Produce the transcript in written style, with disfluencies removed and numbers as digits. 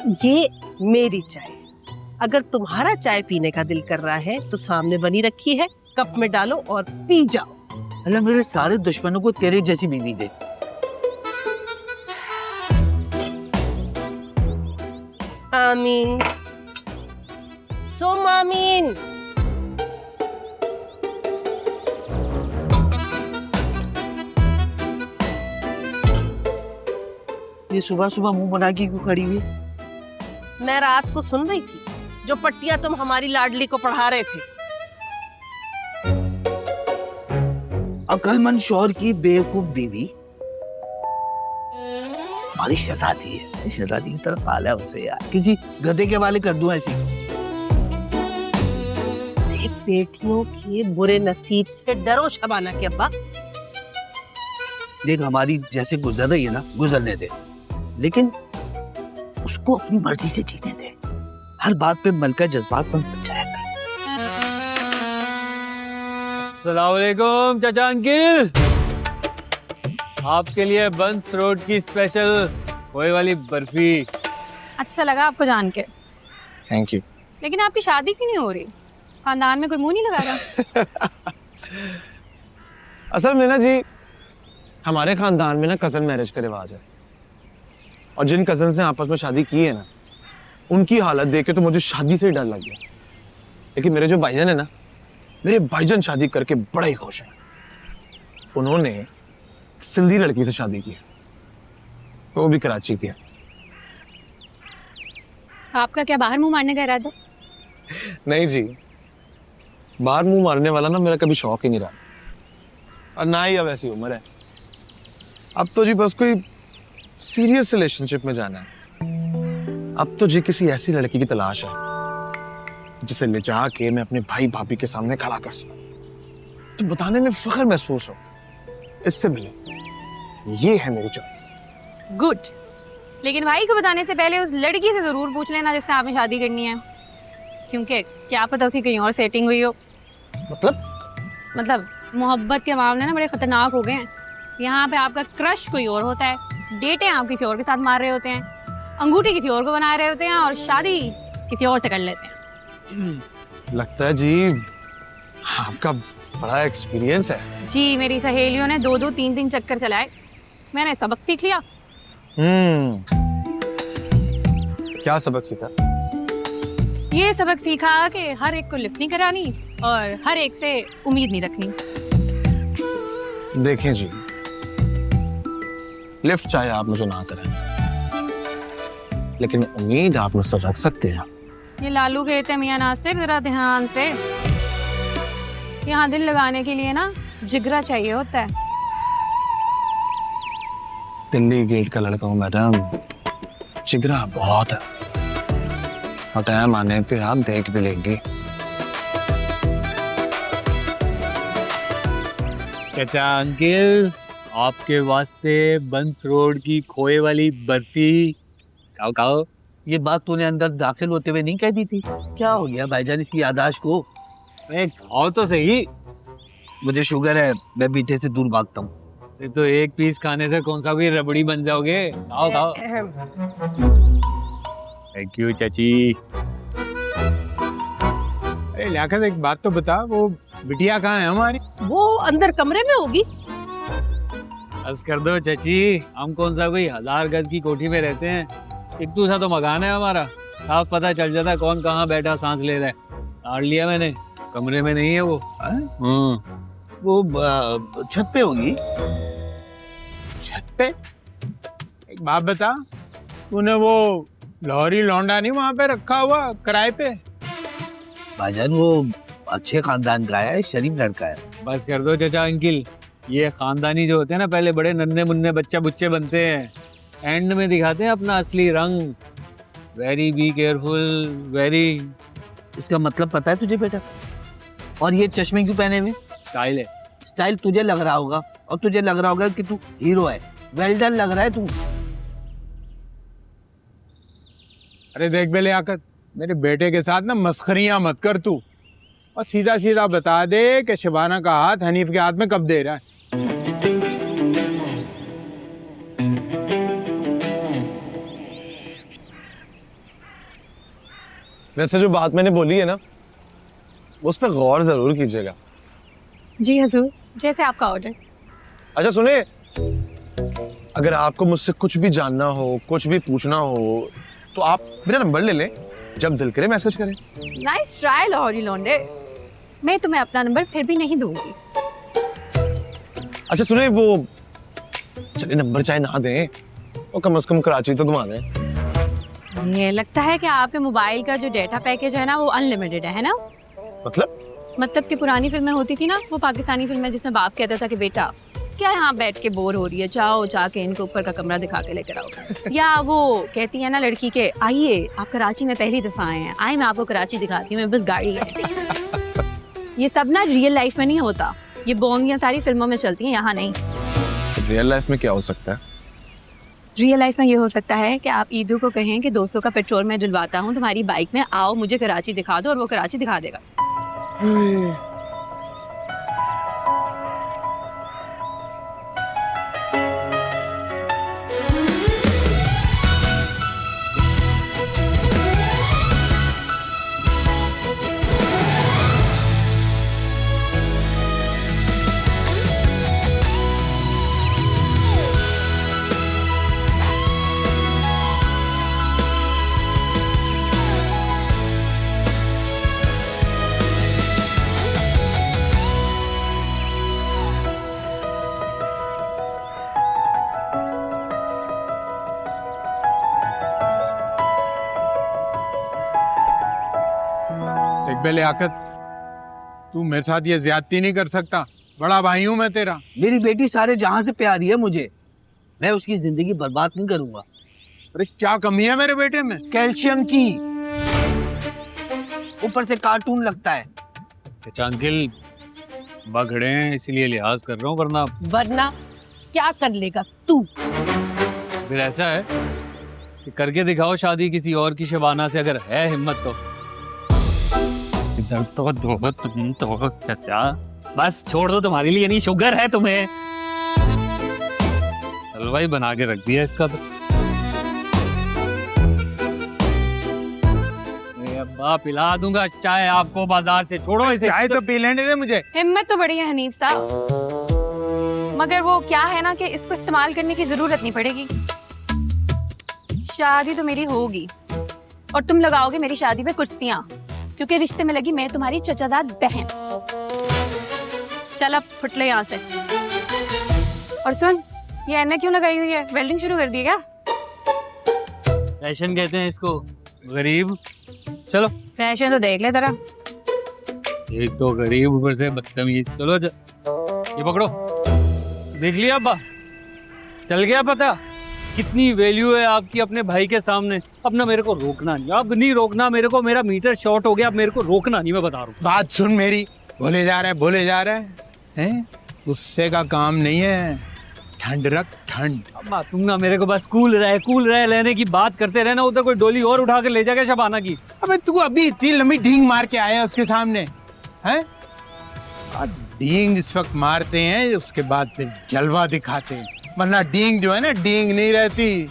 ये मेरी चाय, अगर तुम्हारा चाय पीने का दिल कर रहा है तो सामने बनी रखी है, कप में डालो और पी जाओ। अल्लाह मेरे सारे दुश्मनों को तेरे जैसी बीवी दे। आमीन सुम आमीन। ये सुबह सुबह मुंह बना के क्यों खड़ी हुई? मैं रात को सुन रही थी जो पट्टियां तुम हमारी लाडली को पढ़ा रहे थे। अकलमंद शौहर की बेवकूफ बीवी हमारी शहजादी है। शहजादी की तरफ हाल है उसे यार, किसी गधे के वाले कर दूं ऐसी। बेटियों के बुरे नसीब से डरो शबाना के अब्बा। देख हमारी जैसे गुजर रही है ना, गुजरने दे, लेकिन उसको अपनी मर्जी से जीने दे। हर बात पे मलका जज्बात पर बच जाएगा। अस्सलाम वालेकुम चाचा अंकिल, आपके लिए बंस रोड की स्पेशल खोए वाली बर्फी। अच्छा लगा आपको जान के। Thank you. लेकिन आपकी शादी क्यों नहीं हो रही? खानदान में कोई मुंह नहीं लगा रहा? असल में ना जी, हमारे खानदान में ना कजन मैरिज का रिवाज है, और जिन कजन से आपस में शादी की है ना, उनकी हालत देख के तो मुझे शादी से ही डर लग गया। लेकिन मेरे जो भाईजान है ना, मेरे भाईजान शादी करके बड़ा ही खुश हैं। उन्होंने सिंधी लड़की से शादी की, वो भी कराची की है। आपका क्या बाहर मुंह मारने का इरादा? नहीं जी, बाहर मुंह मारने वाला ना मेरा कभी शौक ही नहीं रहा, और ना ही अब ऐसी उम्र है। अब तो जी बस कोई सीरियस रिलेशनशिप में जाना है। अब तो जी किसी ऐसी लड़की की तलाश है जिसे ले जाके मैं अपने भाई भाभी के सामने खड़ा कर सकूं, तो बताने में फख्र महसूस हो। इससे मिले, ये है मेरी चॉइस। गुड। लेकिन भाई को बताने से पहले उस लड़की से जरूर पूछ लेना जिससे आपने शादी करनी है, क्योंकि क्या पता उसकी कहीं और सेटिंग हुई हो। मतलब मोहब्बत के मामले ना बड़े खतरनाक हो गए हैं। यहाँ पे आपका क्रश कोई और होता है, डेटें आप किसी और के साथ मार रहे होते हैं, अंगूठी किसी और को बना रहे होते हैं, और शादी किसी और से कर लेते हैं। लगता है जी आपका बड़ा एक्सपीरियंस है। जी, मेरी सहेलियों ने 2-2, 3-3 चक्कर चलाए, मैंने सबक सीख लिया। क्या सबक सीखा? ये सबक सीखा कि हर एक को लिफ्ट नहीं करानी और हर एक से उम्मीद नहीं रखनी। देखें जी, लिफ्ट चाहे आप मुझे ना करें, लेकिन उम्मीद आप मुझसे रख सकते हैं। ये लालू कहते हैं मियां नासिर, जरा ध्यान से। यहाँ दिल लगाने के लिए ना जिगरा चाहिए होता है। दिल्ली गेट का लड़का हूँ मैडम, जिगरा बहुत है, और टाइम आने पे आप देख भी लेंगे। चाचा अंकिल, आपके वास्ते बंस रोड की खोए वाली बर्फी। खाओ खाओ। ये बात तूने अंदर दाखिल होते हुए नहीं कह दी थी? क्या हो गया भाईजान इसकी याददाश्त को? खाओ तो सही। मुझे शुगर है, मैं मीठे से दूर भागता हूँ। ये तो एक पीस खाने से कौन सा कोई रबड़ी बन जाओगे। खाओ खाओ। थैंक यू चाची। अरे लियाकत, एक बात तो बता, वो बिटिया कहाँ है हमारी? वो अंदर कमरे में होगी। बस कर दो चाची, हम कौन सा कोई 1000 गज की कोठी में रहते हैं। एक दूसरा तो मकान है हमारा, साफ पता चल जाता है कौन कहाँ बैठा सांस ले रहा है। ताड़ लिया मैंने, कमरे में नहीं है वो। वो छत पे होगी। छत पे? एक बात बता, तूने वो लाहौरी लौंडा नहीं वहाँ पे रखा हुआ किराए पे? भाईजान वो अच्छे खानदान का है, शरीफ लड़का है। बस कर दो चाचा अंकिल, ये खानदानी जो होते हैं ना, पहले बड़े नन्हे मुन्ने बच्चा बुच्चे बनते हैं, एंड में दिखाते हैं अपना असली रंग। Very be careful, very. इसका मतलब पता है तुझे बेटा? और ये चश्मे क्यों पहने हुए? स्टाइल है। स्टाइल तुझे लग रहा होगा, और तुझे लग रहा होगा कि तू हीरो है। वेल डन लग रहा है तू। अरे देख बे लियाकत, मेरे बेटे के साथ ना मस्खरियां मत कर तू, और सीधा सीधा बता दे कि शबाना का हाथ हनीफ के हाथ में कब दे रहा है। वैसे जो बात मैंने बोली है ना, उस पर गौर जरूर कीजिएगा। जी हजूर, जैसे आपका ऑर्डर। अच्छा सुने, अगर आपको मुझसे कुछ भी जानना हो, कुछ भी पूछना हो, तो आप मेरा नंबर ले लें, जब दिल करे मैसेज करें। नाइस ट्राई लाहौरी लौंडे, मैं तुम्हें अपना नंबर फिर भी नहीं दूंगी। अच्छा सुने, वो चलिए नंबर चाहे ना दें, वो कम से कम कराची तो घुमा दें। ये लगता है कि आपके मोबाइल का जो डेटा पैकेज है ना वो अनलिमिटेड है ना? मतलब कि पुरानी फिल्में होती थी ना, वो पाकिस्तानी फिल्में जिसमें बाप कहता था कि बेटा क्या यहाँ बैठ के बोर हो रही है, जाओ जाके इनको ऊपर का कमरा दिखा के लेकर आओ। या वो कहती है ना लड़की के, आइए आप कराची में पहली दफा आए हैं, आए मैं आपको कराची दिखाती हूँ, मैं बस गाड़ी है। ये सब ना रियल लाइफ में नहीं होता, ये बोंगियां सारी फिल्मों में चलती हैं, यहाँ नहीं। रियल लाइफ में क्या हो सकता है? रियल लाइफ में ये हो सकता है कि आप ईदू को कहें कि 200 का पेट्रोल मैं डलवाता हूँ तुम्हारी बाइक में, आओ मुझे कराची दिखा दो, और वो कराची दिखा देगा। देख बे लियाकत, तू मेरे साथ ये ज्यादती नहीं कर सकता, बड़ा भाई हूं मैं तेरा। मेरी बेटी सारे जहां से प्यारी है मुझे, मैं उसकी जिंदगी बर्बाद नहीं करूंगा। अरे क्या कमी है मेरे बेटे में? कैल्शियम की, ऊपर से कार्टून लगता है। अच्छा अंकल, बगड़े हैं इसलिए लिहाज कर रहा हूँ, वरना क्या कर लेगा तू? फिर ऐसा है कि करके दिखाओ शादी किसी और की शबाना से, अगर है हिम्मत तो। इधर तो दो तुम तो चाचा, बस छोड़ दो, तुम्हारे लिए नहीं, शुगर है तुम्हें। हलवाई बना के रख दिया इसका तो। अब्बा पिला दूंगा चाय आपको बाजार से, छोड़ो इसे। चाय तो पी लेने दे मुझे। हिम्मत तो बड़ी है हनीफ साहब, मगर वो क्या है ना कि इसको इस्तेमाल करने की जरूरत नहीं पड़ेगी। शादी तो मेरी होगी और तुम लगाओगे मेरी शादी पे कुर्सियां, क्योंकि रिश्ते में लगी मैं तुम्हारी चचादाद बहन। चल अब फुट ले यहाँ से। और सुन, ये एना क्यों लगाई हुई है? वेल्डिंग शुरू कर दी क्या? फैशन कहते हैं इसको, गरीब। चलो फैशन तो देख ले जरा। एक तो गरीब, ऊपर से बदतमीज। चलो ये पकड़ो, देख लिया अब्बा, चल गया पता कितनी वैल्यू है आपकी अपने भाई के सामने। अब ना मेरे को रोकना नहीं, अब नहीं रोकना मेरे को, मेरा मीटर शॉर्ट हो गया, अब मेरे को रोकना नहीं, मैं बता रहा हूँ। बात सुन मेरी, बोले जा रहा है गुस्से का काम नहीं है, ठंड रख ठंड। अब्बा तुम ना मेरे को बस कूल रहे लेने की बात करते रहना, उधर कोई डोली और उठा के ले जाएगा शबाना की। अबे तू अभी इतनी लंबी ढींग मार के आया उसके सामने, हैं? डींग इस वक्त मारते हैं, उसके बाद फिर जलवा दिखाते हैं, वरना डींग जो है ना, डींग नहीं रहती,